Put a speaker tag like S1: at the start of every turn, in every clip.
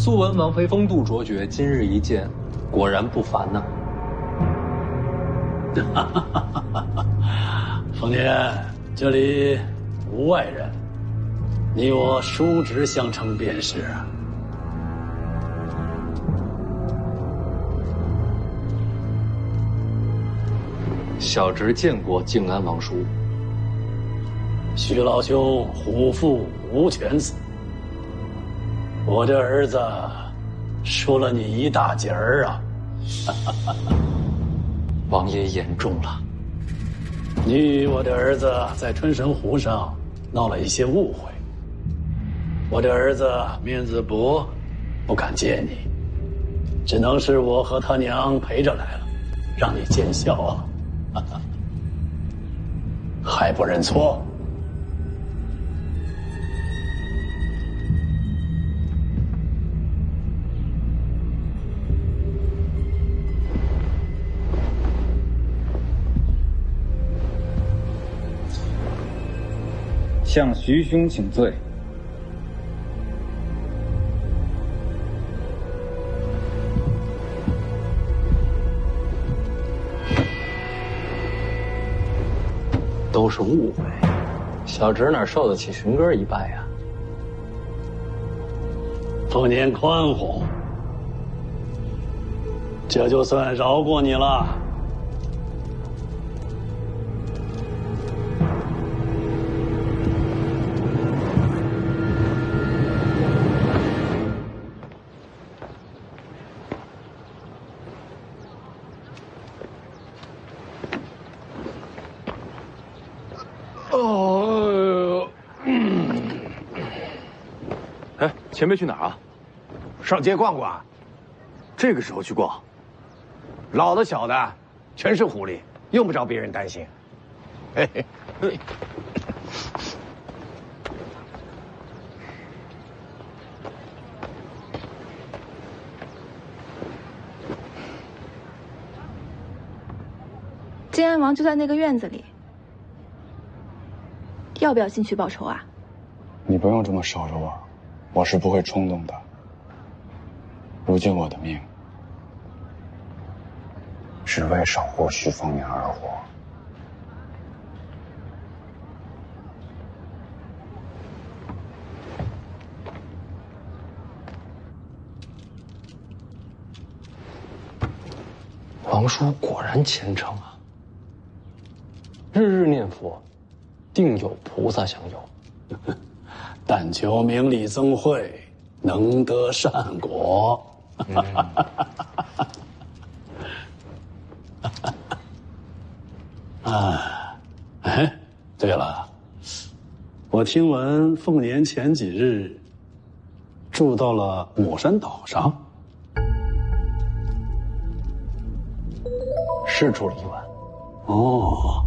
S1: 素闻王妃风度卓绝，今日一见，果然不凡呐。
S2: 丰年，这里无外人，你我叔侄相称便是。
S1: 小侄见过靖安王叔。
S2: 徐老兄虎父无犬子，我这儿子输了你一大截儿啊！
S1: 王爷言重了。
S2: 你与我的儿子在春神湖上闹了一些误会，我的儿子面子薄，不敢见你，只能是我和他娘陪着来了，让你见笑啊！还不认错？
S3: 向徐兄请罪。
S1: 都是误会，小侄哪受得起荀哥一拜呀？
S2: 丰年宽宏，这就算饶过你了。
S4: 哎，前辈去哪儿啊？
S5: 上街逛逛。
S4: 这个时候去逛？
S5: 老的小的，全是狐狸，用不着别人担心。嘿嘿嘿。
S6: 靖安王就在那个院子里，要不要进去报仇啊？
S3: 你不用这么守着我，我是不会冲动的。如今我的命是为守护徐丰年而活。
S1: 王叔果然虔诚啊，日日念佛，定有菩萨相佑。
S2: 但求明理增慧，能得善果。哎，对了，我听闻凤年前几日住到了母山岛上，
S1: 是住了一晚。
S2: 哦，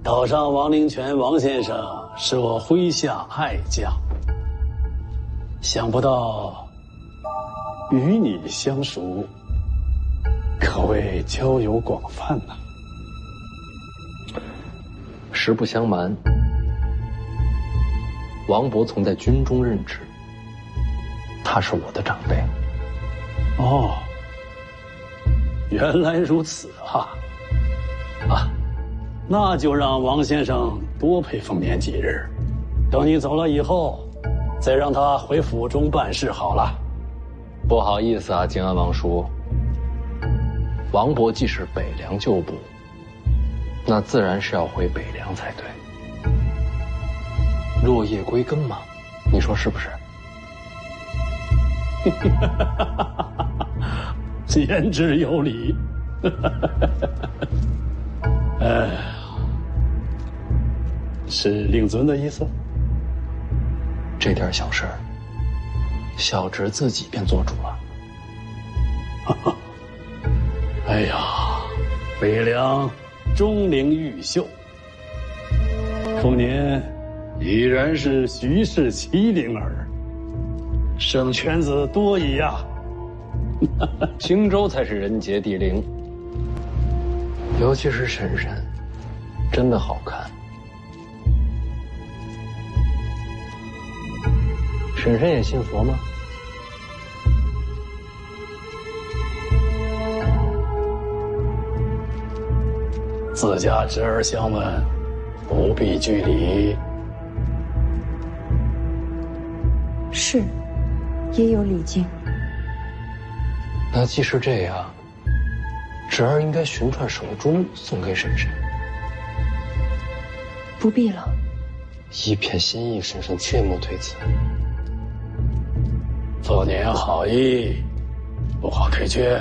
S2: 岛上王灵泉王先生是我麾下爱将，想不到与你相熟，可谓交友广泛呐。
S1: 实不相瞒，王伯从在军中任职，他是我的长辈。
S2: 哦，原来如此啊！那就让王先生多陪凤年几日，等你走了以后，再让他回府中办事好了。
S1: 不好意思啊，靖安王叔，王伯既是北凉旧部，那自然是要回北凉才对。落叶归根嘛，你说是不是？
S2: 言之有理。是令尊的意思？
S1: 这点小事，小侄自己便做主了。
S2: 哎呀，北凉钟灵毓秀，丰年已然是徐氏麒麟儿，生犬子多矣呀。
S1: 荆州才是人杰地灵，尤其是婶婶，真的好看。婶婶也信佛吗？
S2: 自家侄儿相问，不必拘礼。
S7: 是，也有礼敬。
S1: 那既是这样，侄儿应该寻串手珠送给婶婶。
S7: 不必了。
S1: 一片心意，婶婶切莫推辞。
S2: 父年好意，不好推却。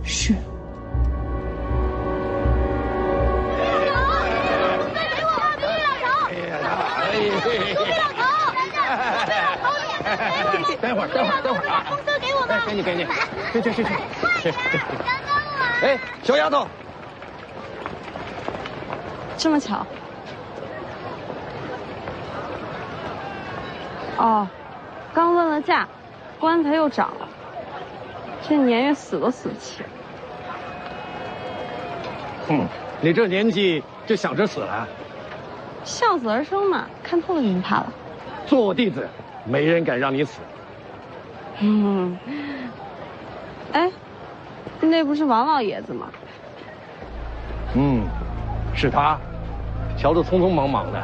S7: 是。
S5: 待会儿啊！
S8: 公司给我们，
S5: 给你，去。哎，小丫头，
S9: 这么巧？哦，刚问了价，棺材又涨了，这年月死都死不起。
S5: 你这年纪就想着死了？
S9: 孝子而生嘛，看透了就不怕了。
S5: 做我弟子，没人敢让你死。
S9: 哎，那不是王老爷子吗？
S5: 是他，瞧着匆匆忙忙的。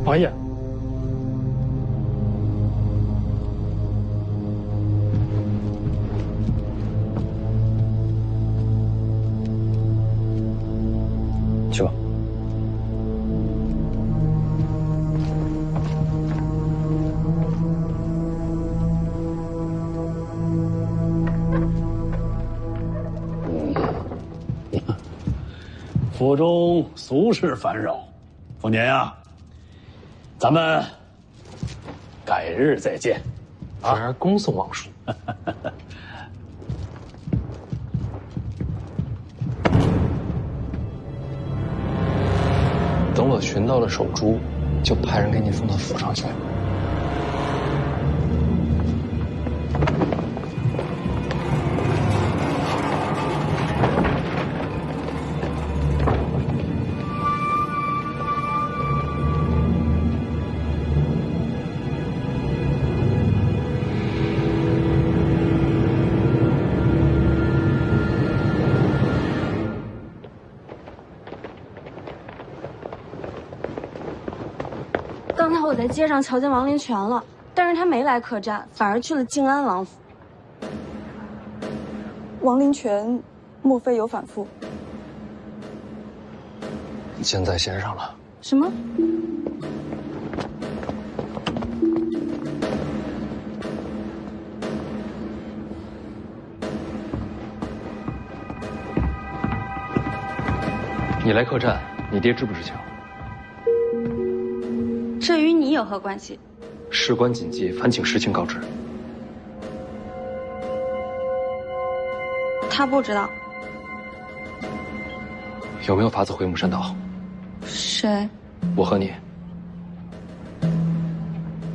S2: 王爷，
S3: 去吧。
S2: 府中俗事繁扰，父年呀，咱们改日再见。
S1: 侄儿恭送王叔。等我寻到了手珠，就派人给你送到府上去。
S7: 刚才我在街上瞧见王林泉了，但是他没来客栈，反而去了静安王府。
S10: 王林泉，莫非有反复？
S1: 箭在弦上了。
S7: 什么？
S1: 你来客栈，你爹知不知情？
S7: 这与你有何关系？
S1: 事关紧急，烦请实情告知。
S7: 他不知道。
S1: 有没有法子回母山岛？
S7: 谁？
S1: 我和你。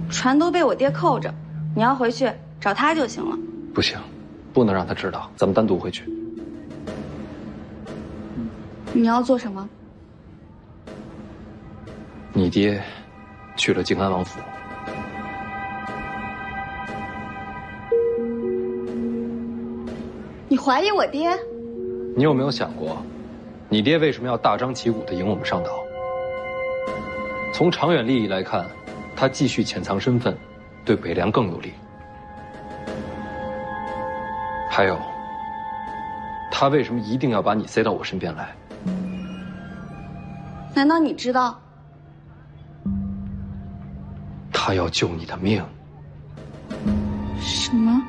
S7: 船都被我爹扣着，你要回去找他就行了。
S1: 不行，不能让他知道，咱们单独回去。
S7: 你要做什么？
S1: 你爹去了静安王府。
S7: 你怀疑我爹？
S1: 你有没有想过，你爹为什么要大张旗鼓地迎我们上岛？从长远利益来看，他继续潜藏身份，对北凉更有利。还有，他为什么一定要把你塞到我身边来？
S7: 难道你知道？
S1: 他要救你的命。
S7: 什么？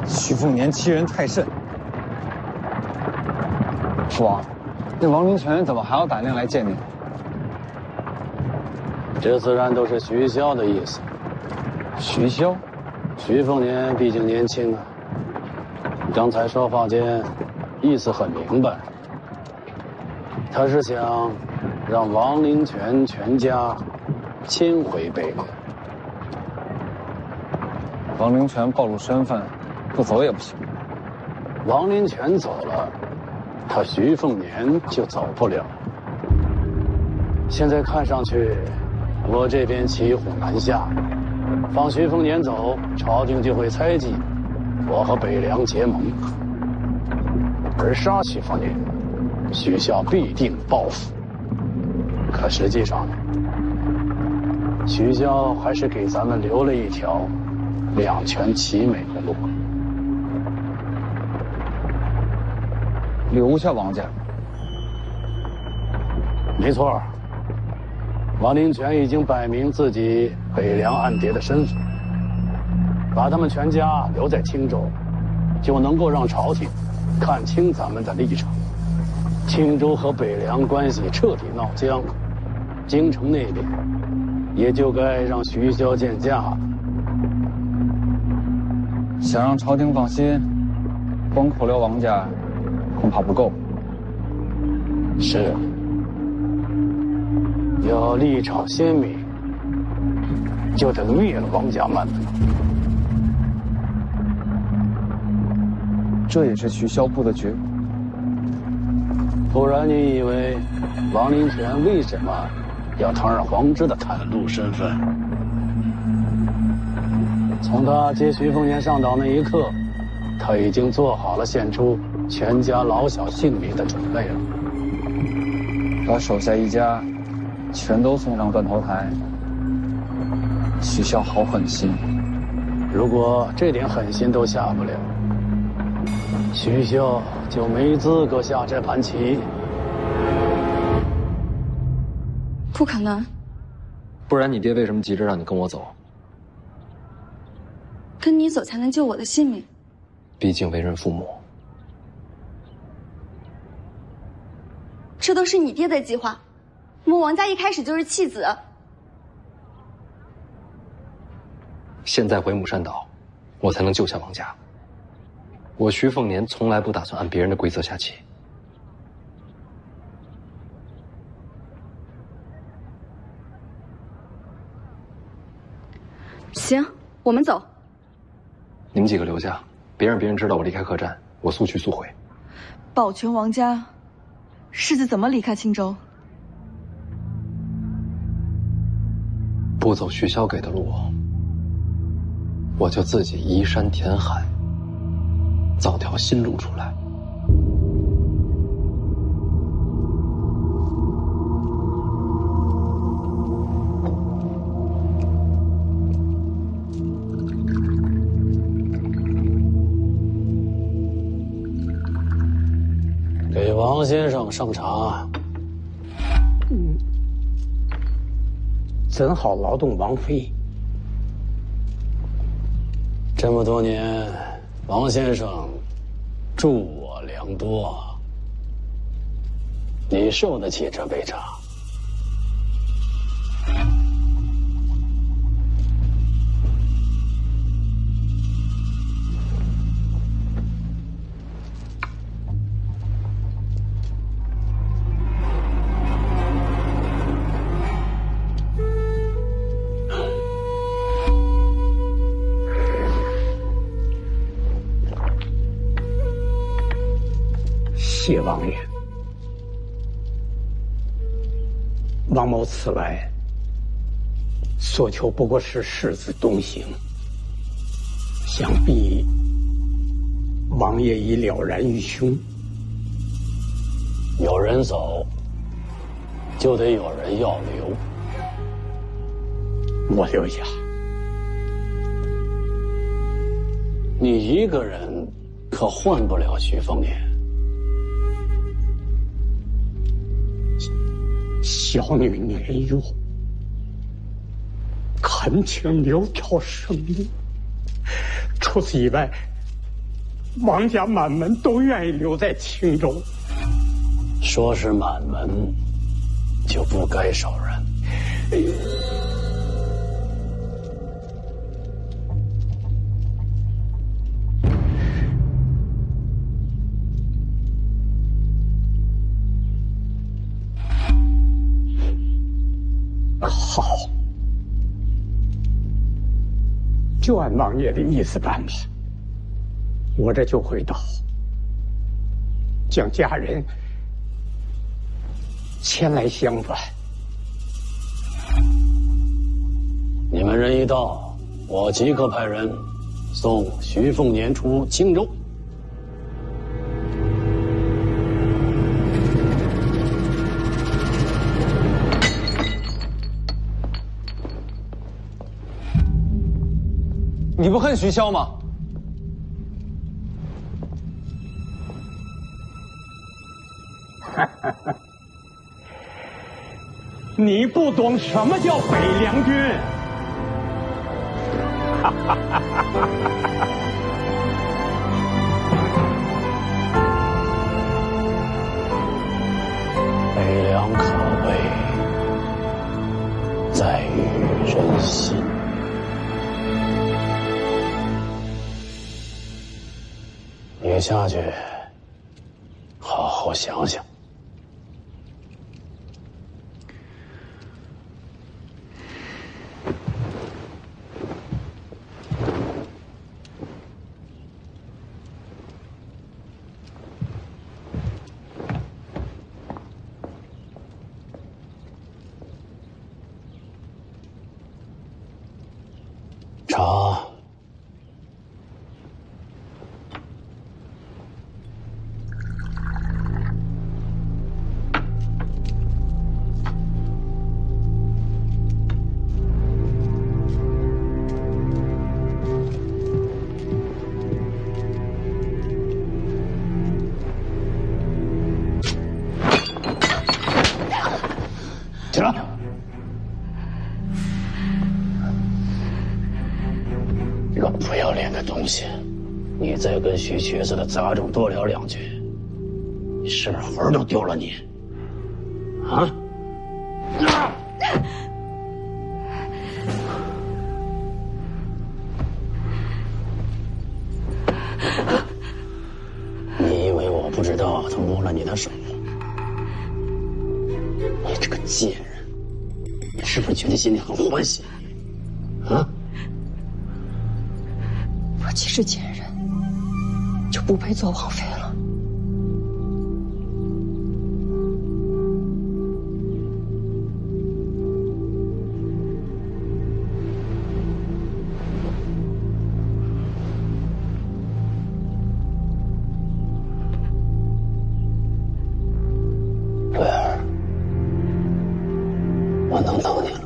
S3: 徐凤年欺人太甚。父王，那王林泉怎么还要打量来见你？
S2: 这自然都是徐骁的意思。
S3: 徐骁？
S2: 徐凤年毕竟年轻啊，刚才说话间意思很明白，他是想让王林泉全家迁回北凉。
S3: 王灵泉暴露身份，不走也不行。
S2: 王林泉走了，他徐凤年就走不了。现在看上去，我这边骑虎难下，放徐凤年走，朝廷就会猜忌我和北凉结盟；而杀徐凤年，许孝必定报复。可实际上，许孝还是给咱们留了一条两全其美的路。
S3: 留下王家。
S2: 没错，王灵泉已经摆明自己北凉暗谍的身份，把他们全家留在青州，就能够让朝廷看清咱们的立场。青州和北凉关系彻底闹僵，京城那边也就该让徐骁见驾了。
S3: 想让朝廷放心，光扣留王家恐怕不够。
S2: 是，要立场鲜明，就得灭了王家满门。
S3: 这也是徐骁部的觉悟。
S2: 不然你以为王灵泉为什么要堂而皇之的袒露身份？从他接徐凤年上岛那一刻，他已经做好了献出全家老小性命的准备了。
S3: 把手下一家全都送上断头台，徐骁好狠心。
S2: 如果这点狠心都下不了，徐骁就没资格下这盘棋。
S10: 不可能，
S1: 不然你爹为什么急着让你跟我走？
S10: 跟你走才能救我的性命。
S1: 毕竟为人父母。
S10: 这都是你爹的计划，我们王家一开始就是弃子。
S1: 现在回母山岛，我才能救下王家。我徐凤年从来不打算按别人的规则下棋。
S10: 行，我们走。
S1: 你们几个留下，别让别人知道我离开客栈，我速去速回。
S10: 保全王家，世子怎么离开青州？
S1: 不走徐骁给的路，我就自己移山填海，造条新路出来。
S2: 给王先生上茶。
S8: 怎好劳动王妃？
S2: 这么多年，王先生助我良多，你受得起这杯茶？
S8: 谢王爷，王某此来所求不过是世子东行，想必王爷已了然于胸。
S2: 有人走，就得有人要留。
S8: 我留下。
S2: 你一个人可换不了徐凤年。
S8: 小女年幼，恳请留条生路。除此以外，王家满门都愿意留在青州。
S2: 说是满门，就不该手软。
S8: 就按王爷的意思办吧。我这就回岛，将家人前来相伴。
S2: 你们人一到，我即刻派人送徐凤年出青州。
S1: 你不恨徐骁吗？
S8: 你不懂什么叫北凉军。
S2: 北凉可畏，在于人心。你下去，好好想想。茶。起来！这个不要脸的东西，你再跟徐瘸子的杂种多聊两句，是不是魂都丢了你？啊！你以为我不知道他摸了你的手？你这个贱人，你是不是觉得心里很欢喜？啊！
S11: 我既是贱人，就不配做王妃了。
S2: 对儿，我能等你了。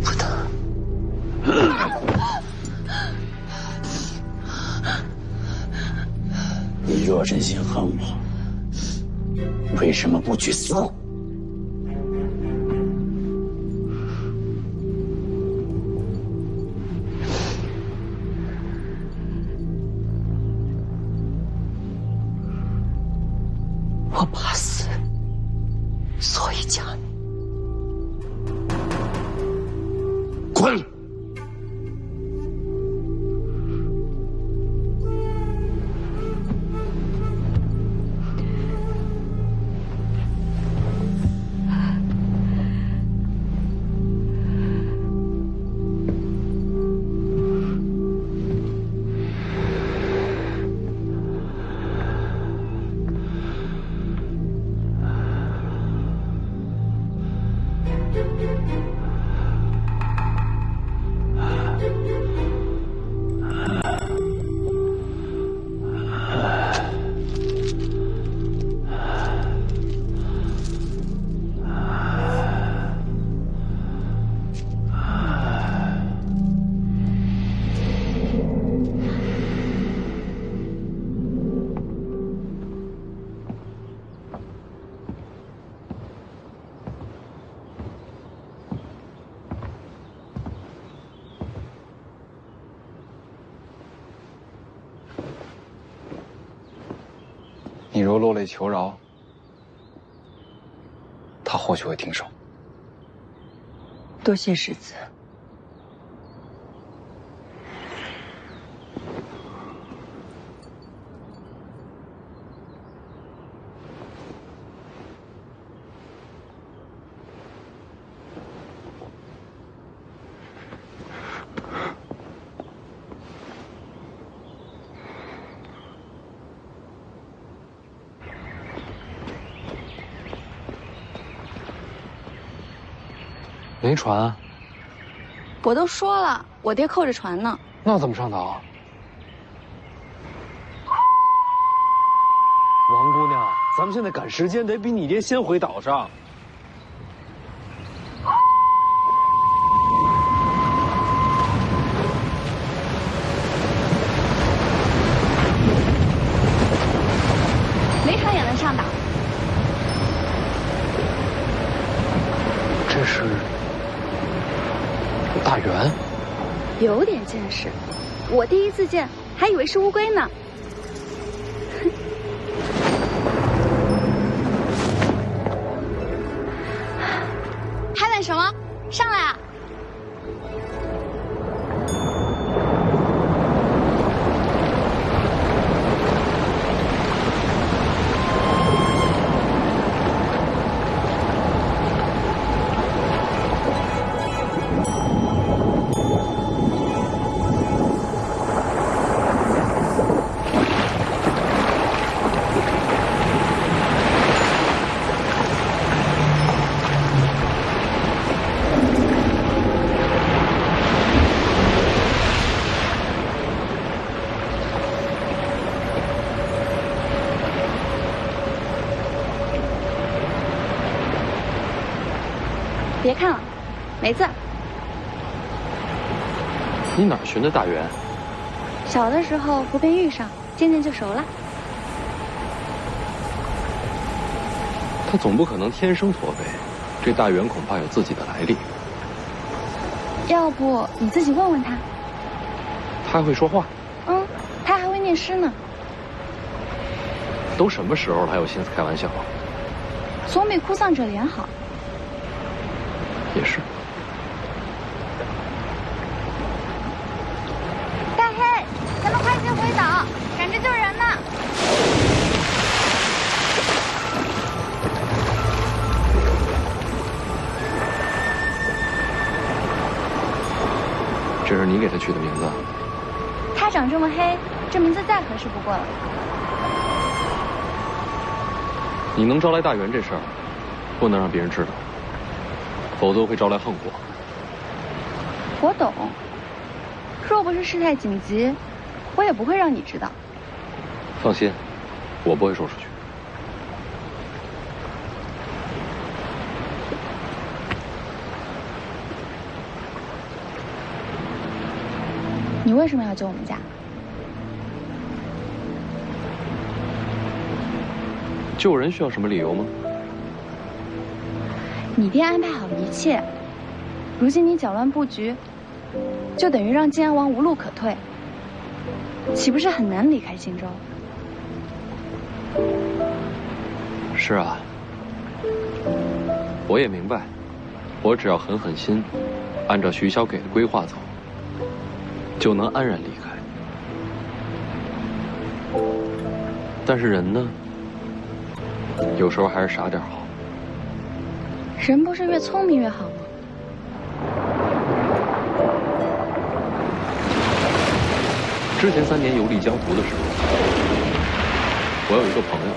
S11: 不能。
S2: 你若真心恨我，为什么不去死？
S11: 我怕死，所以嫁你。
S2: 滚！
S3: 你若落泪求饶，他或许会停手。
S11: 多谢世子。
S1: 没船啊？
S10: 我都说了，我爹扣着船呢。
S1: 那怎么上岛啊？王姑娘，咱们现在赶时间，得比你爹先回岛上。
S10: 没船也能上岛。
S1: 这是大圆，
S10: 有点见识。我第一次见，还以为是乌龟呢。还等什么？上来啊！别看了，没字。
S1: 你哪儿寻的大圆？
S10: 小的时候湖边遇上，渐渐就熟了。
S1: 他总不可能天生驼背，这大圆恐怕有自己的来历。
S10: 要不你自己问问他。
S1: 他还会说话？
S10: 嗯，他还会念诗呢。
S1: 都什么时候了，还有心思开玩笑？
S10: 总比哭丧着脸好。
S1: 也是。
S10: 大黑，咱们快些回岛，赶着救人呢。
S1: 这是你给他取的名字？
S10: 他长这么黑，这名字再合适不过了。
S1: 你能招来大圆这事儿，不能让别人知道。否则会招来横祸。
S10: 我懂，若不是事态紧急，我也不会让你知道。
S1: 放心，我不会说出去。
S10: 你为什么要救我们家？
S1: 救人需要什么理由吗？
S10: 你爹安排好一切，如今你搅乱布局，就等于让靖安王无路可退，岂不是很难离开荆州？
S1: 是啊，我也明白，我只要狠狠心，按照徐骁给的规划走，就能安然离开。但是人呢，有时候还是傻点好。
S10: 人不是越聪明越好吗？
S1: 之前3年游历江湖的时候，我有一个朋友，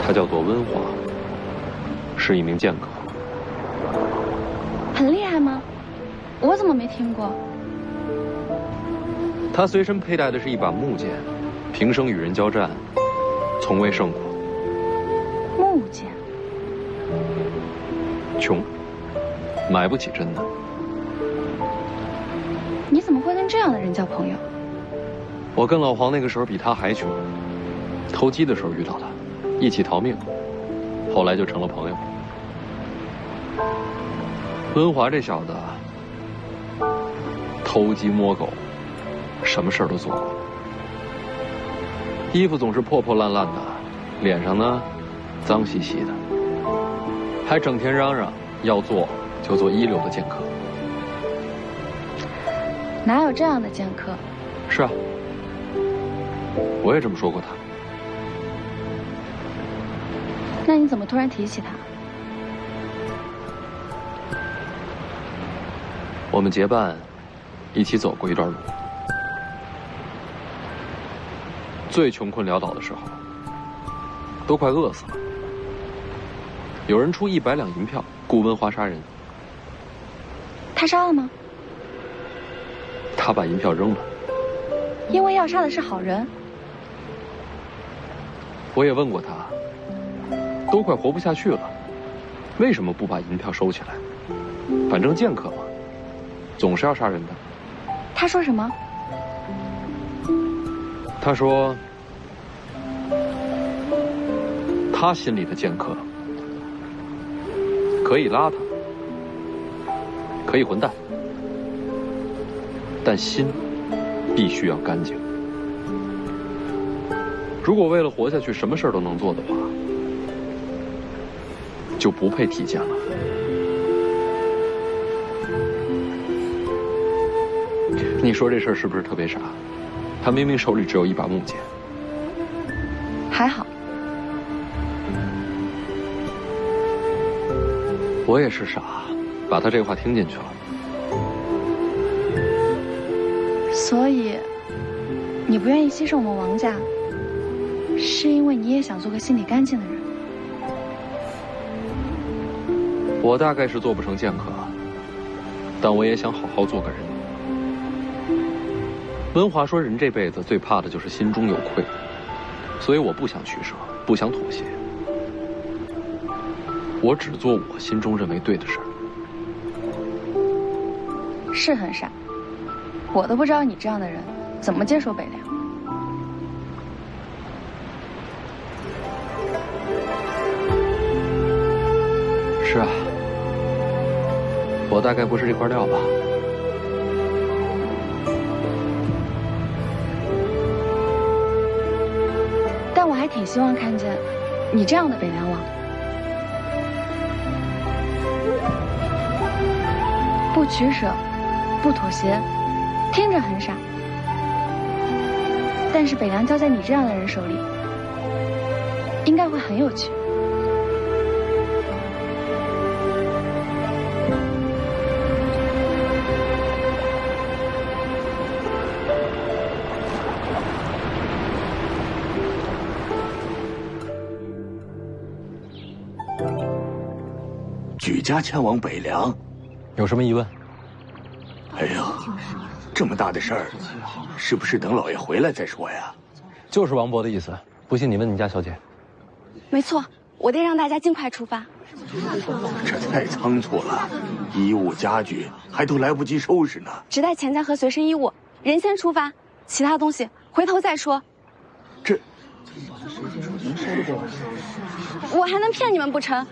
S1: 他叫做温华，是一名剑客。
S10: 很厉害吗？我怎么没听过？
S1: 他随身佩戴的是一把木剑，平生与人交战，从未胜过。
S10: 木剑。
S1: 穷，买不起真的。
S10: 你怎么会跟这样的人交朋友？
S1: 我跟老黄那个时候比他还穷，投机的时候遇到他，一起逃命，后来就成了朋友。温华这小子，偷鸡摸狗，什么事儿都做过，衣服总是破破烂烂的，脸上呢脏兮兮的，还整天嚷嚷要做就做一流的剑客。
S10: 哪有这样的剑客？
S1: 是啊，我也这么说过他。
S10: 那你怎么突然提起他？
S1: 我们结伴一起走过一段路，最穷困潦倒的时候，都快饿死了。有人出100两银票顾文华杀人。
S10: 他杀了吗？
S1: 他把银票扔了。
S10: 因为要杀的是好人。
S1: 我也问过他，都快活不下去了，为什么不把银票收起来？反正剑客嘛，总是要杀人的。
S10: 他说什么？
S1: 他说，他心里的剑客可以邋遢，可以混蛋，但心必须要干净。如果为了活下去什么事儿都能做的话，就不配提剑了。你说这事儿是不是特别傻？他明明手里只有一把木剑。
S10: 还好。
S1: 我也是傻，把他这话听进去了。
S10: 所以，你不愿意牺牲我们王家，是因为你也想做个心里干净的人。
S1: 我大概是做不成剑客，但我也想好好做个人。文华说，人这辈子最怕的就是心中有愧，所以我不想取舍，不想妥协。我只做我心中认为对的事儿。
S10: 是很傻，我都不知道你这样的人怎么接手北凉。
S1: 是啊，我大概不是这块料吧。
S10: 但我还挺希望看见你这样的北凉王，不取舍，不妥协，听着很傻，但是北凉交在你这样的人手里，应该会很有趣。
S5: 举家前往北凉，
S1: 有什么疑问？
S5: 哎呀，这么大的事儿，是不是等老爷回来再说呀？
S1: 就是王伯的意思。不信你问你家小姐。
S7: 没错，我得让大家尽快出发。
S5: 这太仓促了，衣物家具还都来不及收拾呢。
S7: 只带钱财和随身衣物，人先出发，其他东西回头再说。
S5: 这，
S7: 我还能骗你们不成？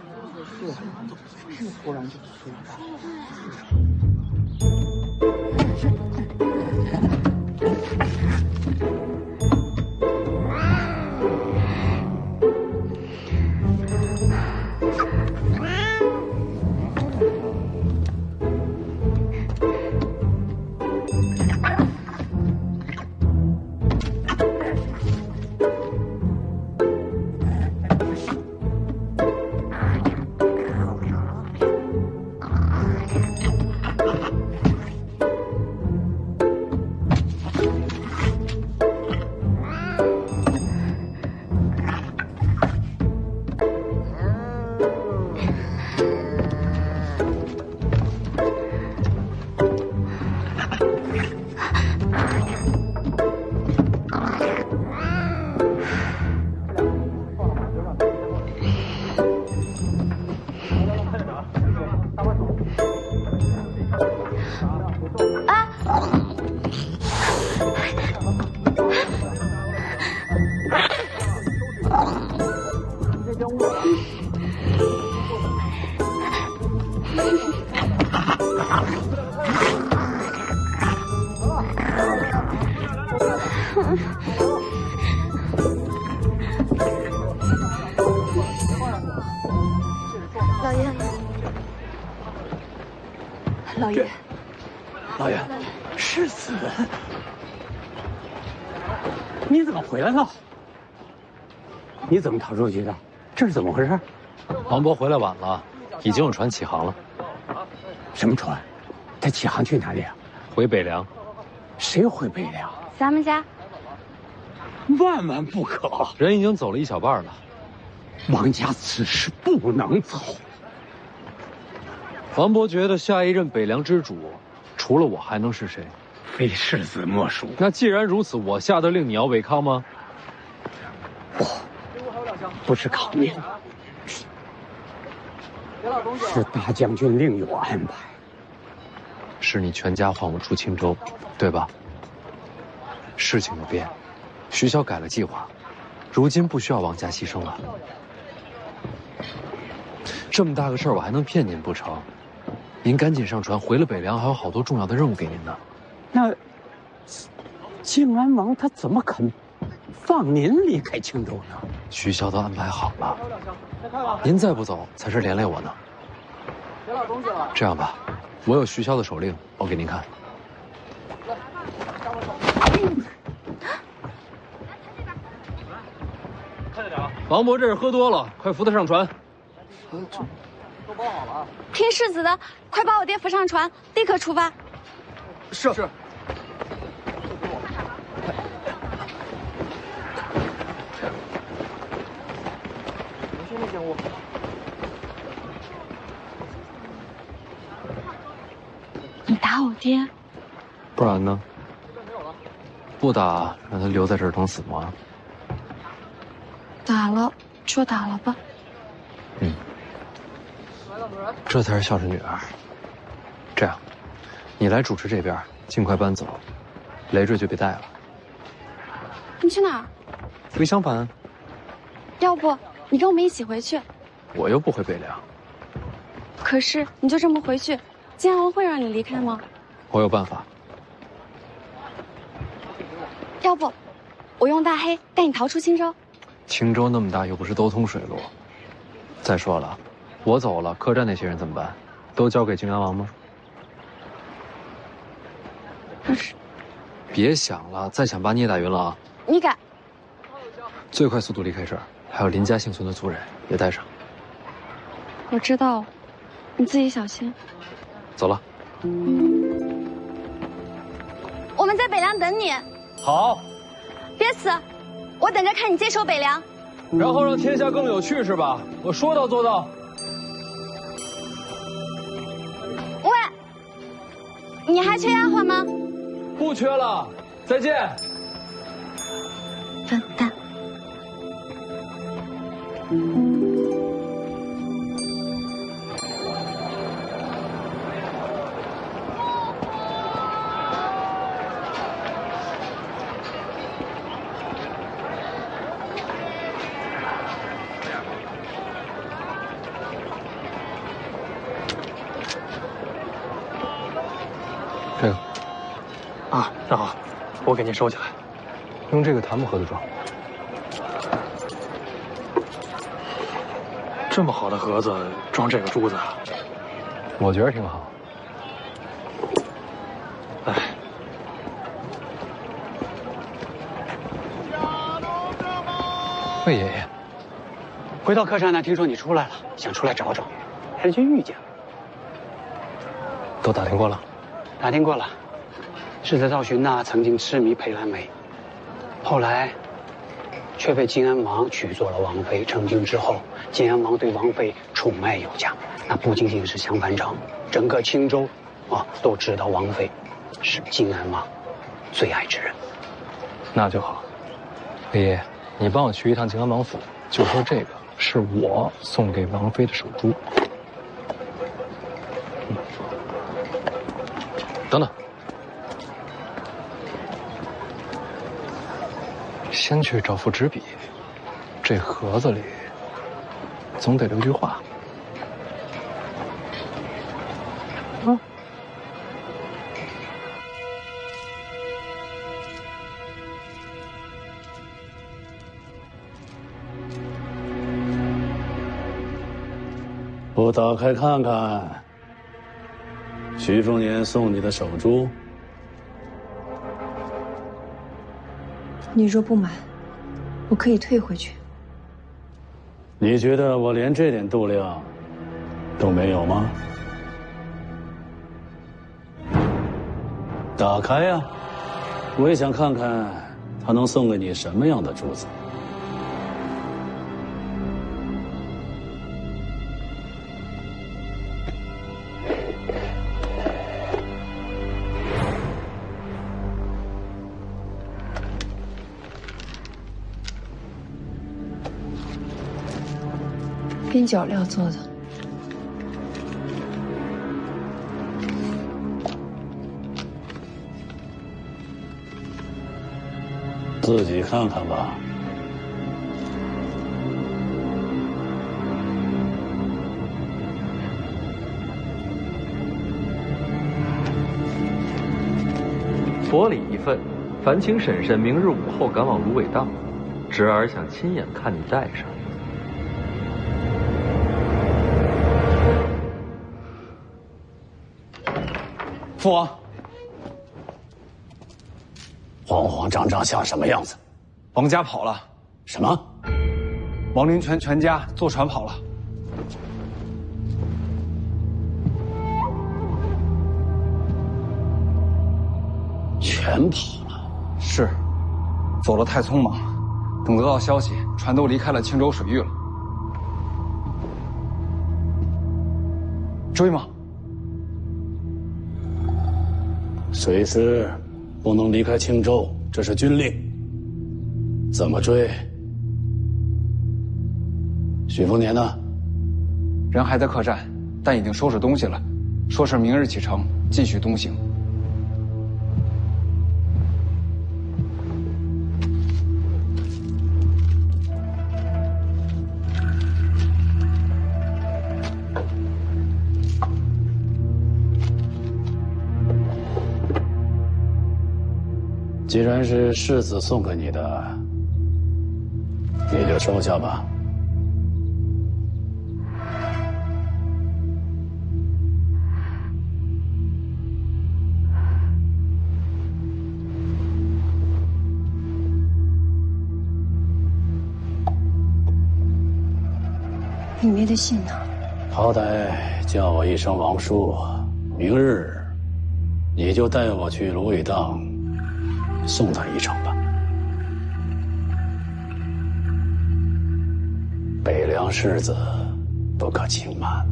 S7: 老爷，老爷，
S8: 老爷，世子，你怎么回来了？你怎么逃出去的？这是怎么回事？
S1: 王伯回来晚了，已经有船起航了。
S8: 什么船？他起航去哪里啊？
S1: 回北凉。
S8: 谁回北凉？
S7: 咱们家。
S8: 万万不可！
S1: 人已经走了一小半了。
S8: 王家此事不能走。
S1: 王伯觉得下一任北凉之主，除了我还能是谁？
S8: 非世子莫属。
S1: 那既然如此，我下得令你要违抗吗？
S8: 不是抗命，是大将军另有安排。
S1: 是你全家换我出青州，对吧？事情有变，徐骁改了计划，如今不需要王家牺牲了。这么大个事儿，我还能骗您不成？您赶紧上船，回了北凉，还有好多重要的任务给您呢。
S8: 那靖安王他怎么肯放您离开青州呢？
S1: 徐骁都安排好了，您再不走，才是连累我呢。这样吧，我有徐骁的手令，我给您看。王伯这是喝多了，快扶他上船。
S7: 都包好了。听世子的，快把我爹扶上船，立刻出发。
S4: 是。
S7: 你打我爹？
S1: 不然呢？不打，让他留在这儿等死吗？
S7: 打了就打了吧。
S1: 这才是孝顺女儿。这样，你来主持这边，尽快搬走，累赘就别带了。
S7: 你去哪儿？
S1: 回襄樊。
S7: 要不你跟我们一起回去？
S1: 我又不回北凉。
S7: 可是你就这么回去，靖安王会让你离开吗？
S1: 我有办法。
S7: 要不，我用大黑带你逃出青州。
S1: 青州那么大，又不是都通水路。再说了，我走了，客栈那些人怎么办？都交给靖安王吗？
S7: 可是，
S1: 别想了，再想把你也打晕了啊！
S7: 你敢？
S1: 最快速度离开这儿，还有林家幸存的族人也带上。
S7: 我知道，你自己小心。
S1: 走了。
S7: 我们在北凉等你。
S1: 好。
S7: 别死，我等着看你接手北凉。
S1: 然后让天下更有趣是吧？我说到做到。
S7: 喂，你还缺丫鬟吗？
S1: 不缺了，再见。
S7: 笨蛋。
S1: 这个
S4: 啊，那好，我给您收起来。
S1: 用这个檀木盒子装。
S4: 这么好的盒子装这个珠子啊？
S1: 我觉得挺好。
S4: 哎，
S1: 魏爷爷，
S8: 回到客栈呢，听说你出来了，想出来找找，还是就遇见了。
S1: 都打听过了？
S8: 打听过了，世子赵寻呐曾经痴迷裴兰梅，后来却被靖安王娶做了王妃。成亲之后，靖安王对王妃宠爱有加，那不仅仅是襄樊城，整个青州啊都知道王妃是靖安王最爱之人。
S1: 那就好。魏爷，你帮我去一趟靖安王府，就说这个是我送给王妃的手珠。等等，先去找副纸笔，这盒子里总得留句话。啊，
S2: 我打开看看。徐凤年送你的手珠，
S6: 你若不买，我可以退回去。
S2: 你觉得我连这点度量都没有吗？打开呀，我也想看看他能送给你什么样的珠子。
S6: 边角料做的。
S2: 自己看看吧。
S12: 薄礼一份，烦请婶婶明日午后赶往芦苇荡，侄儿想亲眼看你戴上。
S2: 父王，慌慌张张像什么样子？
S3: 王家跑了。
S2: 什么？
S3: 王灵泉全家坐船跑了。
S2: 全跑了？
S3: 是，走得太匆忙，等得到消息，船都离开了青州水域了。追吗？
S2: 随时不能离开青州，这是军令。怎么追？许丰年呢？
S3: 人还在客栈，但已经收拾东西了，说是明日启程，继续东行。
S2: 既然是世子送给你的，你就收下吧。
S6: 里面的信呢？
S2: 好歹叫我一声王叔，明日你就带我去芦苇荡送他一程吧。北凉世子不可轻慢。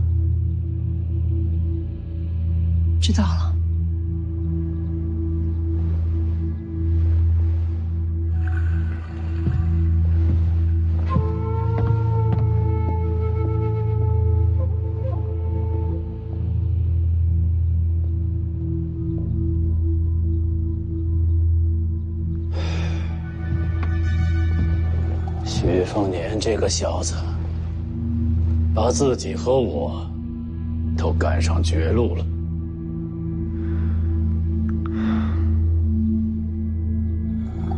S6: 知道了。许丰年这个小子，把自己和我都赶上绝路了。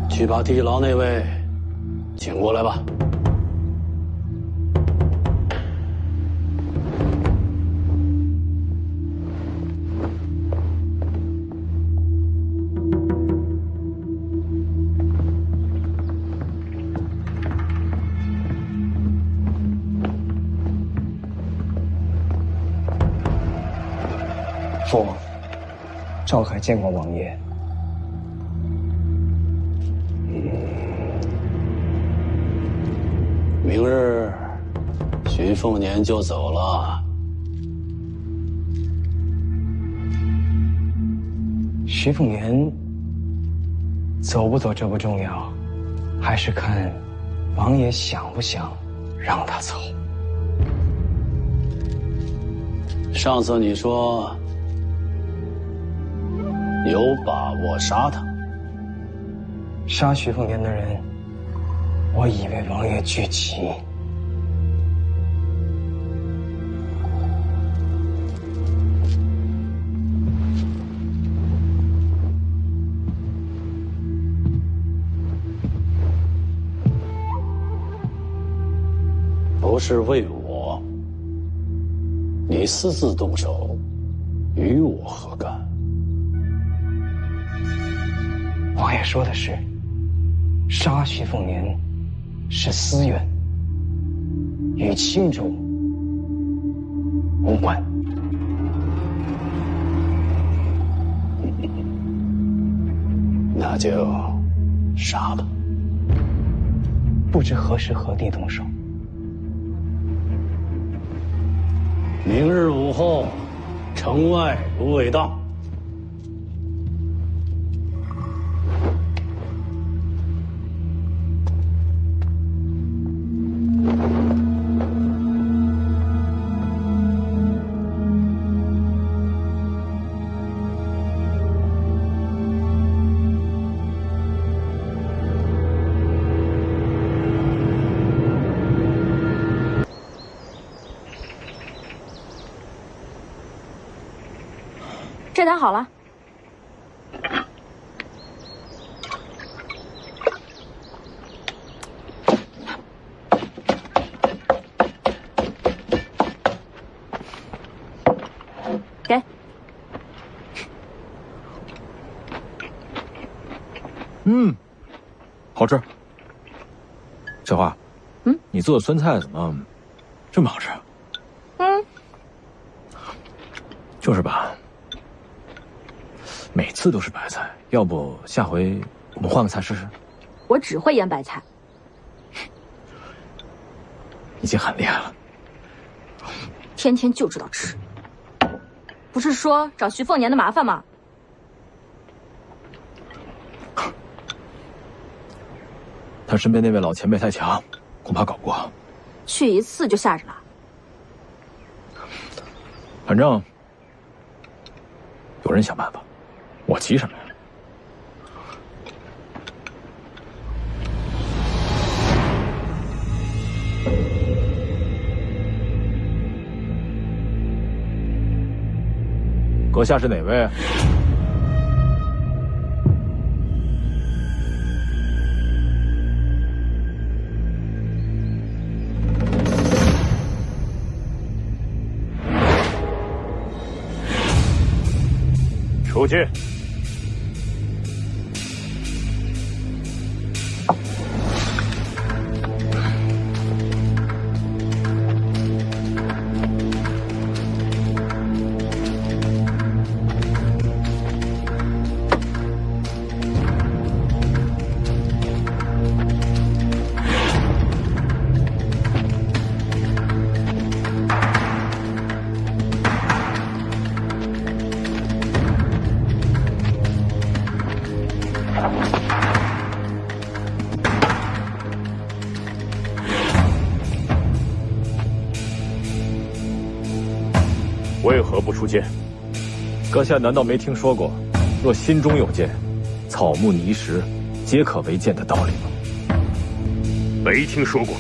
S6: 去把地牢那位请过来吧。
S13: 父王，赵凯见过王爷。
S2: 明日，徐凤年就走了。
S13: 徐凤年走不走这不重要，还是看王爷想不想让他走。
S2: 上次你说有把握杀他，
S13: 杀徐凤年的人，我以为王爷惧其。
S2: 不是为我，你私自动手，与我何干？
S13: 王爷说的是，杀徐凤年是私怨，与青州无关。
S2: 那就杀吧。
S13: 不知何时何地动手。
S2: 明日午后，城外芦苇荡。
S7: 这单好了。给。
S14: 好吃。小花，你做的酸菜怎么这么好吃？就是吧，每次都是白菜，要不下回我们换个菜试试？
S7: 我只会腌白菜。
S14: 已经很厉害了。
S7: 天天就知道吃，不是说找徐凤年的麻烦吗？
S14: 他身边那位老前辈太强，恐怕搞不过。
S7: 去一次就吓着了。
S14: 反正有人想办法，我急什么呀？阁下是哪位？
S5: 出去。
S14: 为何不出剑？阁下难道没听说过，若心中有剑，草木泥石皆可为剑的道理吗？
S5: 没听说过。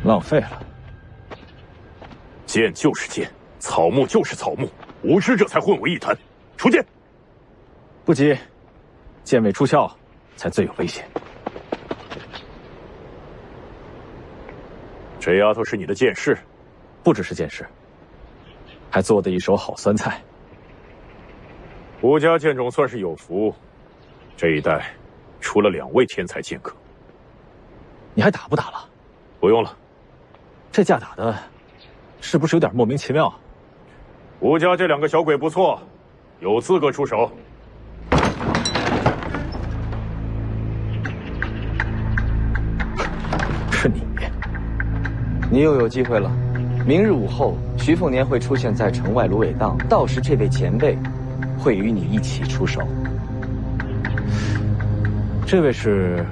S14: 浪费了。
S5: 剑就是剑，草木就是草木，无知者才混为一谈。出剑！
S14: 不急，剑未出鞘，才最有危险。
S5: 这丫头是你的剑士？
S14: 不只是剑士，还做的一手好酸菜。
S5: 吴家剑种算是有福，这一代出了2位天才剑客。
S14: 你还打不打了？
S5: 不用了。
S14: 这架打的，是不是有点莫名其妙？
S5: 吴家这2个小鬼不错，有资格出手。
S13: 你又有机会了。明日午后，徐凤年会出现在城外芦苇荡，到时这位前辈会与你一起出手。
S14: 这位是？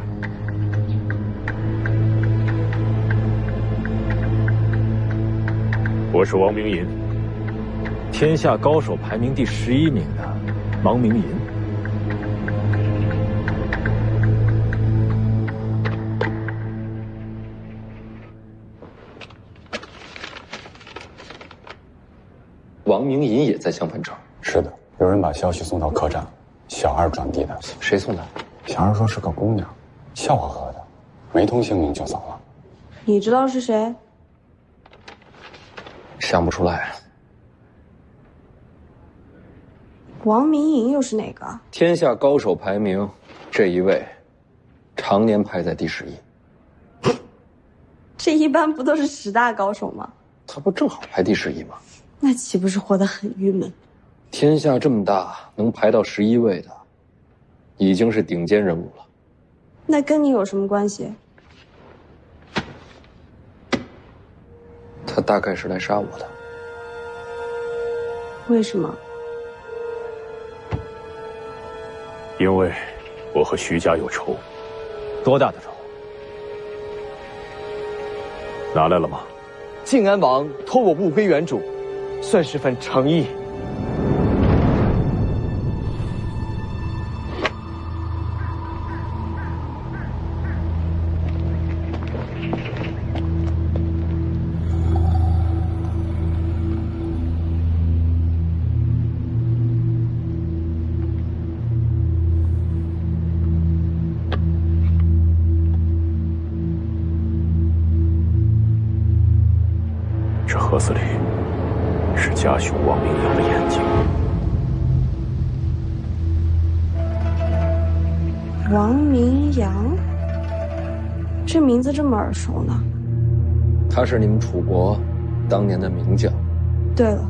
S14: 我是王明银，天下高手排名第11名的王明银。
S1: 王明银也在襄樊城。
S15: 是的，有人把消息送到客栈，小二转递的。
S1: 谁送的？
S15: 小二说是个姑娘，笑呵呵的，没通姓名就走了。
S7: 你知道是谁？
S1: 想不出来。
S7: 王明银又是哪个？
S1: 天下高手排名，这一位，常年排在第11。
S7: 这一般不都是10大高手吗？
S1: 他不正好排第11吗？
S7: 那岂不是活得很郁闷？
S1: 天下这么大，能排到11位的，已经是顶尖人物了。
S7: 那跟你有什么关系？
S1: 他大概是来杀我的。
S7: 为什么？
S14: 因为我和徐家有仇。多大的仇？拿来了吗？
S13: 靖安王托我物归原主，算是份诚意。
S14: 这盒子里是家兄王明阳的眼睛。
S7: 王明阳，这名字这么耳熟呢？
S1: 他是你们楚国当年的名将。
S7: 对了，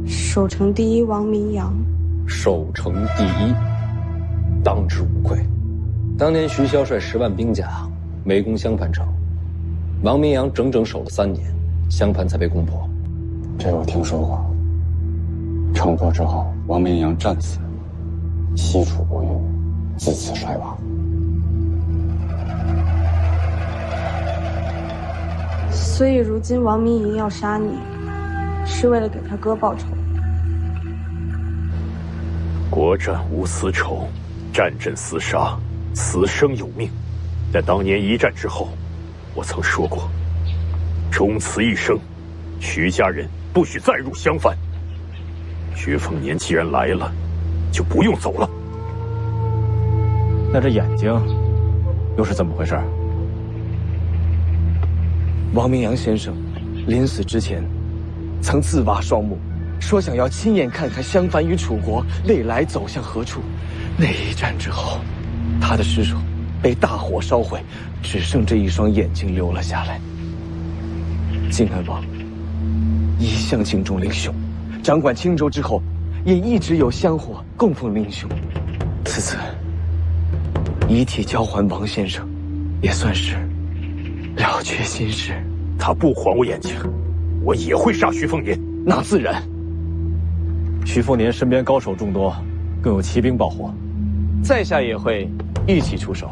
S7: 守城第一王明阳。
S1: 守城第一，当之无愧。当年徐骁率10万兵甲围攻襄樊城，王明阳整整守了3年，襄樊才被攻破。
S15: 这我听说过。城破之后，王明阳战死，西楚不遇，自此衰亡。
S7: 所以如今王明银要杀你，是为了给他哥报仇。
S14: 国战无私仇，战阵厮杀，死生有命。在当年1战之后，我曾说过，终此一生，徐家人不许再入襄樊。徐凤年既然来了，就不用走了。那这眼睛又是怎么回事？
S13: 王明阳先生临死之前，曾自挖双目，说想要亲眼看看襄樊与楚国未来走向何处。那一战之后，他的尸首被大火烧毁，只剩这一双眼睛留了下来。靖安王一向敬重令兄，掌管青州之后，也一直有香火供奉令兄。此次遗体交还王先生，也算是了却心事。
S14: 他不还我眼睛，我也会杀徐凤年。
S13: 那自然。
S14: 徐凤年身边高手众多，更有骑兵保护，
S13: 在下也会一起出手。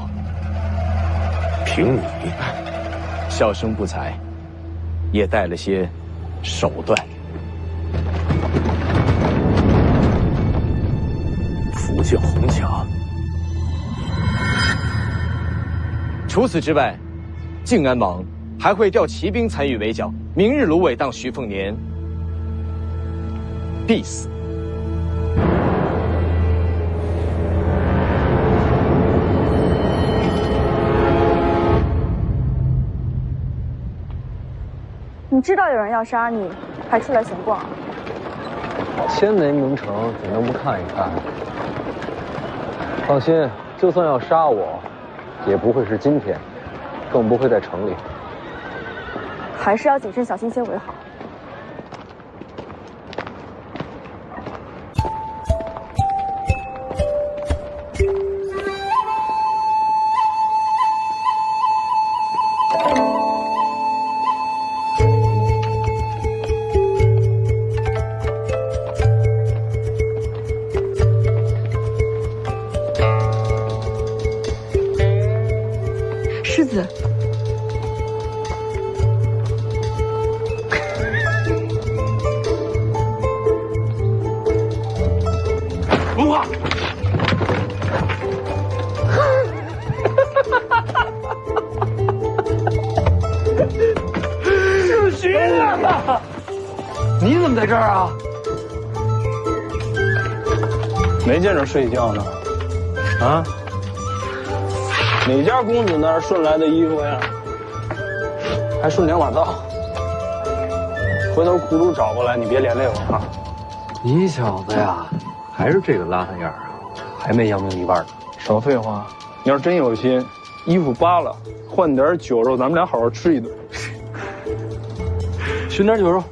S14: 凭你，
S13: 小生不才，也带了些手段。
S14: 福建红甲。
S13: 除此之外，靖安王还会调骑兵参与围剿。明日芦苇荡徐凤年必死。
S9: 你知道有人要杀你，还出来闲逛？
S1: 千雷蒙城怎能不看一看？放心，就算要杀我，也不会是今天，更不会在城里。
S9: 还是要谨慎小心些为好。狮子。
S5: 不怕。是徐啊！
S3: 你怎么在这儿啊？
S16: 没见着睡觉呢。啊？哪家公子那儿顺来的衣服呀？还顺2把刀。回头苦主找过来，你别连累我啊。
S12: 你小子呀，还是这个邋遢样啊，还没扬名立万呢。
S16: 少废话，你要是真有心，衣服扒了，换点酒肉，咱们俩好好吃一顿。
S12: 寻点酒肉。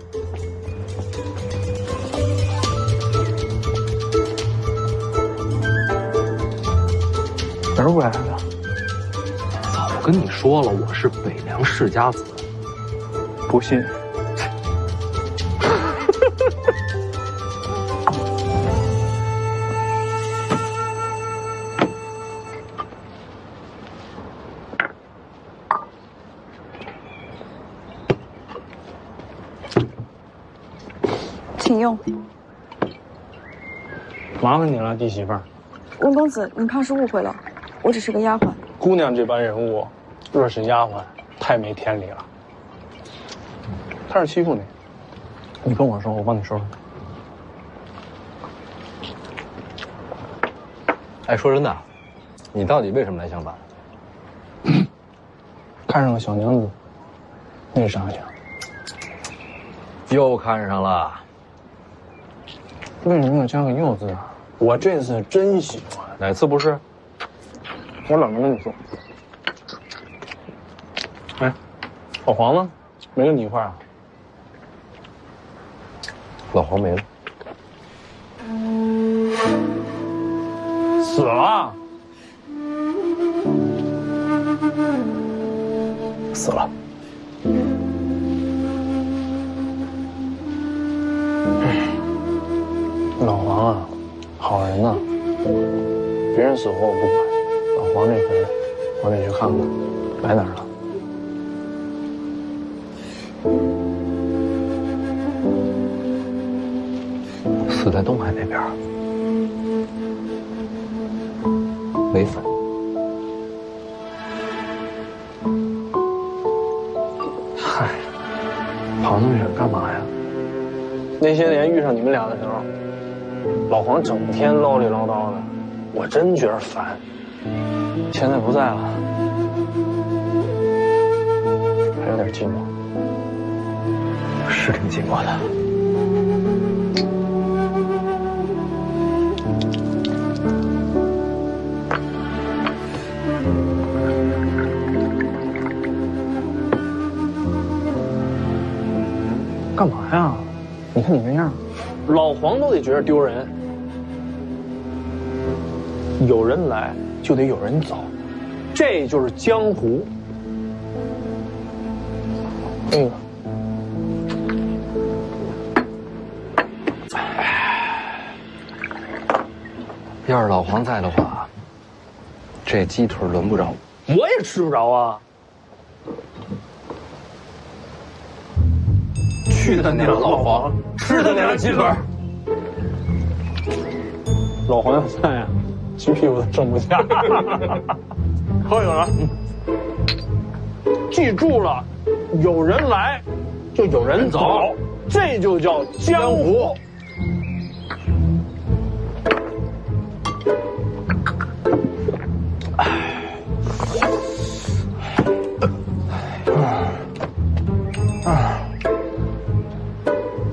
S16: 哪儿过来的？
S12: 早跟你说了，我是北凉世家子。
S16: 不信。
S9: 请用。
S16: 麻烦你了，弟媳妇儿。
S9: 温公子，你怕是误会了，我只是个丫鬟。
S16: 姑娘这般人物，若是丫鬟，太没天理了。他是欺负你，你跟我说，我帮你说说。
S1: 哎，说真的，你到底为什么来相反？
S16: 看上个小娘子，那是啥想？
S1: 又看上了。
S16: 为什么要加个又字啊？我这次真喜欢。
S1: 哪次不是？
S16: 我冷着跟你说。哎，老黄呢？没跟你一块儿啊？
S1: 老黄没了。
S16: 死了？
S1: 死了。
S16: 老黄啊，好人呐，别人死活我不管，老黄这回我得去看看，来哪儿了？
S1: 死在东海那边，没坟。
S16: 嗨，跑那么远干嘛呀？那些年遇上你们俩的时候，老黄整天唠里唠叨的，我真觉得烦。现在不在了，还有点寂寞。
S1: 是挺寂寞的。
S16: 干嘛呀？你看你这样，老黄都得觉得丢人。有人来就得有人走，这就是江湖。那个，
S1: 要是老黄在的话，这鸡腿轮不着
S16: 我也吃不着啊。
S1: 去他娘老黄，吃他娘鸡腿！
S16: 老黄要在呀，鸡屁股都剩不下。喝酒了，记住了，有人来就有人走，这就叫江湖。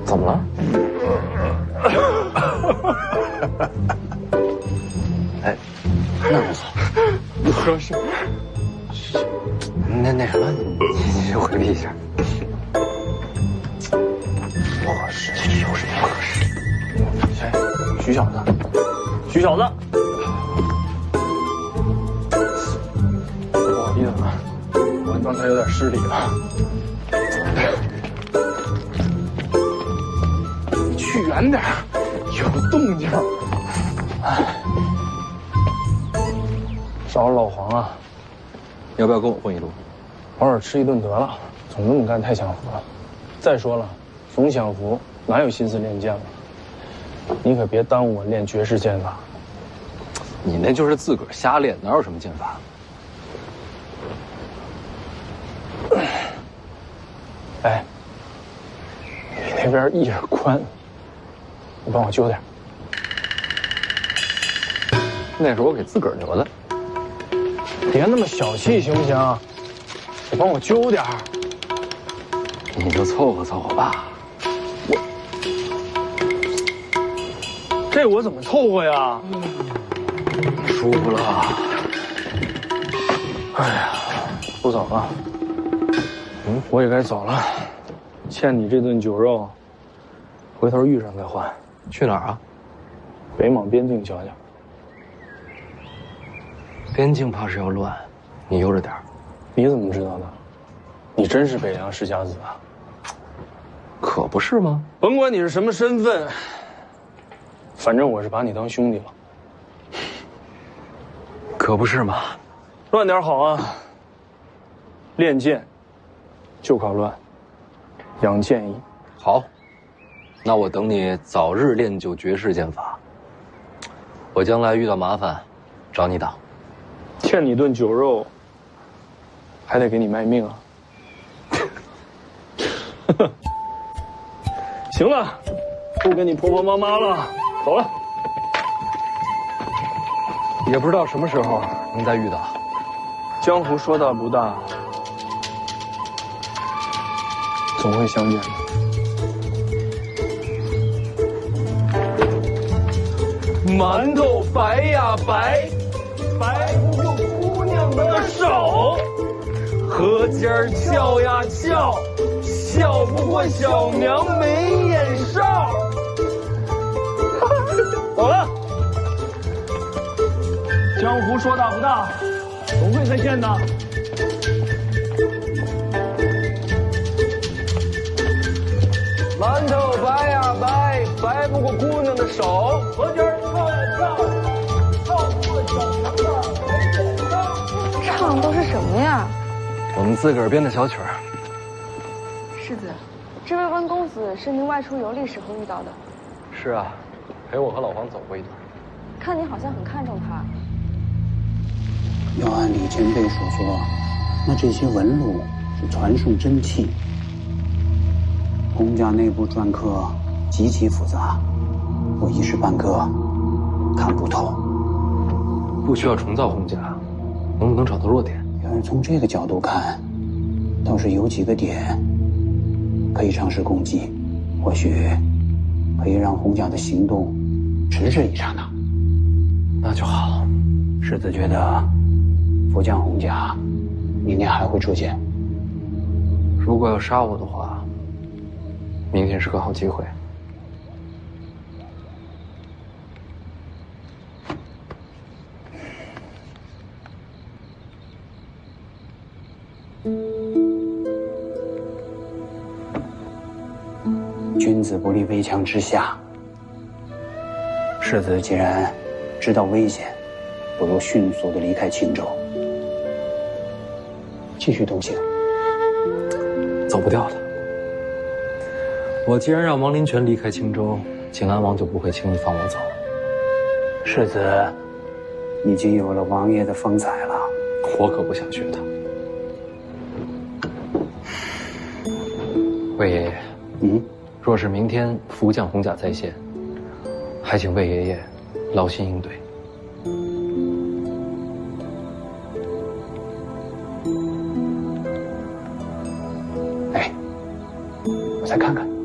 S1: 怎么了？哎，那不错。
S16: 你说是？
S1: 那什么，你回避一下。不合适，就是不合适。
S16: 谁？徐小子。徐小子。不好意思啊，我刚才有点失礼了。去远点，有动静。哎，找老黄啊，
S1: 你要不要跟我混一路？
S16: 偶尔吃一顿得了，总这么干太享福了。再说了，冯享福哪有心思练剑了？你可别耽误我练绝世剑法。
S1: 你那就是自个儿瞎练，哪有什么剑法？
S16: 哎，你那边一耳宽，你帮我揪点。
S1: 那是我给自个儿留的。
S16: 别那么小气行不行？你帮我揪点儿。
S1: 你就凑合凑合吧。
S16: 这我怎么凑合呀？
S1: 输了。
S16: 哎呀，不早了。我也该走了。欠你这顿酒肉，回头遇上再还。
S1: 去哪儿啊？
S16: 北莽边境瞧瞧。
S1: 边境怕是要乱，你悠着点儿。
S16: 你怎么知道的？你真是北凉世家子啊？
S1: 可不是吗？
S16: 甭管你是什么身份，反正我是把你当兄弟了。
S1: 可不是嘛？
S16: 乱点好啊！练剑就靠乱，养剑意。
S1: 好，那我等你早日练就绝世剑法。我将来遇到麻烦，找你挡。
S16: 欠你顿酒肉，还得给你卖命啊！行了，不跟你婆婆妈妈了，走了。
S1: 也不知道什么时候能再遇到。
S16: 江湖说大不大，总会相见的。
S13: 馒头白呀白，白不过姑娘的手；河尖儿翘呀翘，翘不过小娘没眼哨。走了。
S16: 江湖说大不大，总会再见的。
S13: 馒头白呀白，白不过姑娘的手；河尖儿翘呀翘，翘不过小娘的没眼哨。
S9: 唱的都是什么呀？
S1: 我们自个儿编的小曲儿。
S9: 世子，这位温公子是您外出游历时候遇到的。
S1: 是啊，陪我和老黄走过一段。
S9: 看你好像很看重他。
S17: 要按李前辈所说，那这些纹路是传送真气。洪家内部篆刻极其复杂，我一时半刻看不透。
S1: 不需要重造洪家，能不能找到弱点？
S17: 要是从这个角度看，倒是有几个点可以尝试攻击，或许可以让洪家的行动迟滞一刹那。
S1: 那就好。
S17: 世子觉得福将洪家明天还会出现。
S1: 如果要杀我的话，明天是个好机会。
S17: 君子不立危墙之下。世子既然知道危险，不如迅速地离开青州，继续东行。
S1: 走不掉的。我既然让王林泉离开青州，景安王就不会轻易放我走。
S17: 世子已经有了王爷的风采了，
S1: 我可不想学他。魏爷爷，若是明天福将洪甲在线，还请魏爷爷劳心应对。
S17: 哎，我再看看。